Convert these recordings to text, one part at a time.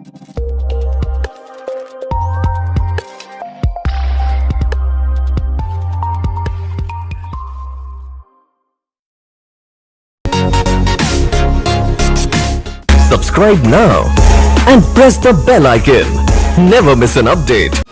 Subscribe now and press the bell icon. Never miss an update.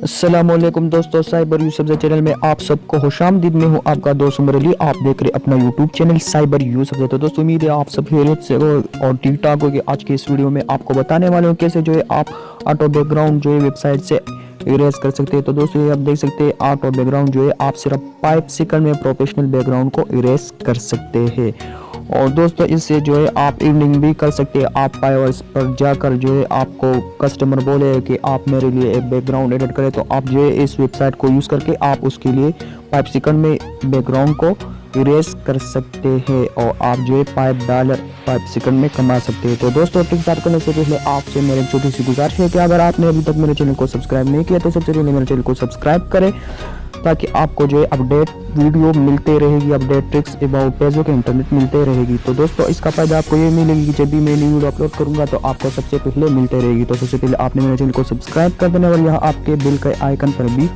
अस्सलामुअलैकुम दोस्तों, cyber use subject channel में आप सबको खुशामदीद। में हूँ आपका दोस्त उमर अली। आप देख रहे अपना YouTube channel cyber use subject. तो दोस्तों उम्मीद है आप सब खैरियत से हो और ठीक ठाक हो। कि आज के इस वीडियो में आपको बताने वाले हूँ कैसे जो है आप ऑटो बैकग्राउंड जो है वेबसाइट से इरेज कर सकते हैं। तो दोस्तों ये आप देख सकते हैं ऑटो बैकग्राउंड जो है आप सिर्फ 5 सेकंड में प्रोफेशनल बैकग्राउंड को इरेज कर सकते हैं। और दोस्तों इससे जो है आप इवनिंग भी कर सकते हैं। आप पाइवर्स पर जाकर जो है आपको कस्टमर बोले कि आप मेरे लिए एक बैकग्राउंड एडिट करें, तो आप जो है इस वेबसाइट को यूज़ करके आप उसके लिए 5 सेकंड में बैकग्राउंड को इरेज कर सकते हैं और आप जो है $5 5 सेकंड में कमा सकते हैं। तो दोस्तों ट्रिक स्टार्ट करने से पहले आपसे मेरी छोटी सी गुजारिश है कि अगर आपने अभी तक मेरे चैनल को सब्सक्राइब नहीं किया तो सबसे पहले मेरे चैनल को सब्सक्राइब करें, ताकि आपको जो है अपडेट वीडियो मिलते रहेगी, अपडेट ट्रिक्स अबाउट पेजों के इंटरनेट मिलते रहेगी। तो दोस्तों इसका फायदा आपको ये मिलेगी कि जब भी मैं वीडियो अपलोड करूंगा तो आपको सबसे पहले मिलते रहेगी। तो सबसे पहले आपने मेरे चैनल को सब्सक्राइब कर देना और यहाँ आपके बिल के आइकन पर भी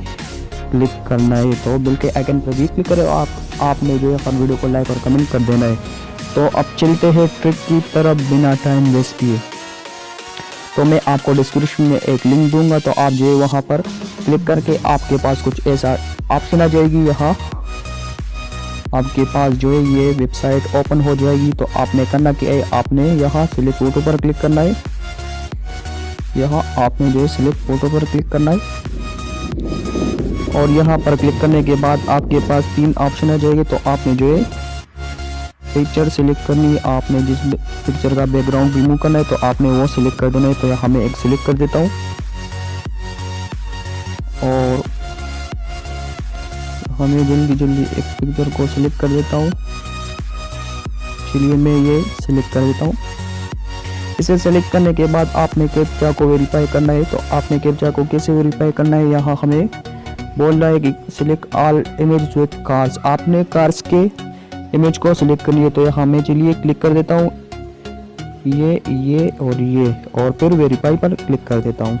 क्लिक करना है। तो बिल के आइकन पर भी क्लिक करें और आपने जो है हर वीडियो को लाइक और कमेंट कर देना है। तो अब चलते हैं ट्रिक की तरफ बिना टाइम वेस्ट किए। तो मैं आपको डिस्क्रिप्शन में एक लिंक दूंगा, तो आप जो है वहाँ पर क्लिक करके आपके पास कुछ ऐसा ऑप्शन आ जाएगी। यहाँ आपके पास जो है ये वेबसाइट ओपन हो जाएगी। तो आपने करना क्या है, आपने यहाँ सिलेक्ट फोटो पर क्लिक करना है। यहाँ आपने जो है सिलेक्ट फोटो पर क्लिक करना है और यहाँ पर क्लिक करने के बाद आपके पास 3 ऑप्शन आ जाएंगे। तो आपने जो है पिक्चर सिलेक्ट करनी है। आपने जिस पिक्चर का बैकग्राउंड रिमूव करना है तो आपने वो सिलेक्ट कर देना है। तो यहाँ मैं एक सिलेक्ट कर देता हूँ और हमें जल्दी एक पिक्चर को सिलेक्ट कर देता हूँ। चलिए मैं ये सिलेक्ट कर देता हूँ। इसे सिलेक्ट करने के बाद आपने कैप्चा को वेरीफाई करना है। तो आपने कैप्चा को कैसे वेरीफाई करना है, यहाँ हमें बोल रहा है कि select all image with cars. आपने कार्स के इमेज को सिलेक्ट करनी है। तो यहाँ मैं चलिए क्लिक कर देता हूँ ये और फिर वेरीफाई पर क्लिक कर देता हूँ।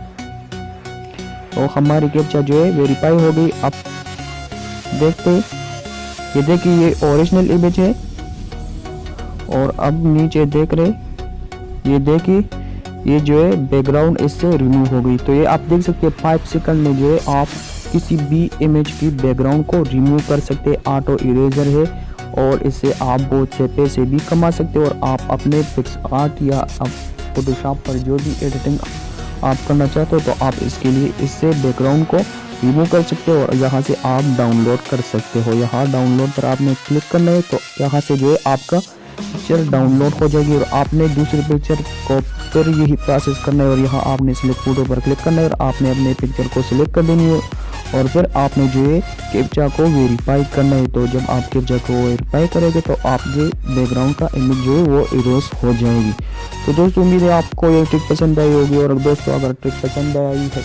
तो हमारी कैप्चा जो है वेरीफाई हो गई। अब देखते ये देखिए ये ओरिजिनल इमेज है और अब नीचे देख रहे ये देखिए ये जो है बैकग्राउंड इससे रिमूव हो गई। तो ये आप देख सकते हैं 5 सेकंड में जो है आप किसी भी इमेज की बैकग्राउंड को रिमूव कर सकते हैं। ऑटो इरेजर है और इससे आप बहुत से पैसे भी कमा सकते हो। और आप अपने पिक्सआर्ट या फोटोशॉप पर जो भी एडिटिंग आप करना चाहते हो तो आप इसके लिए इससे बैकग्राउंड को रिमूव कर सकते हो और यहाँ से आप डाउनलोड कर सकते हो। यहाँ डाउनलोड पर आपने क्लिक करना है। तो यहाँ से जो है आपका पिक्चर डाउनलोड हो जाएगी और आपने दूसरे पिक्चर को फिर यही प्रोसेस करना है। और यहाँ आपने सिलेक्ट फोटो पर क्लिक करना है और आपने अपने पिक्चर को सिलेक्ट कर देनी है और फिर आपने जो है कैप्चा को वेरीफाई करना है। तो जब आप कैप्चा को वेरीफाई करेंगे तो आप जो बैकग्राउंड का इमेज जो है वो इरेज हो जाएगी। तो दोस्तों उम्मीद है आपको ये ट्रिक पसंद आई होगी। और दोस्तों अगर ट्रिक पसंद आई है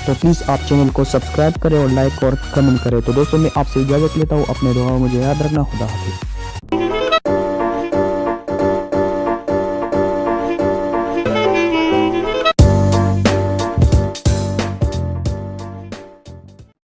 तो प्लीज़ आप चैनल को सब्सक्राइब करें और लाइक और कमेंट करें। तो दोस्तों मैं आपसे इजाज़त लेता हूँ। अपने दुआओं में मुझे याद रखना। खुदा हाफिज़।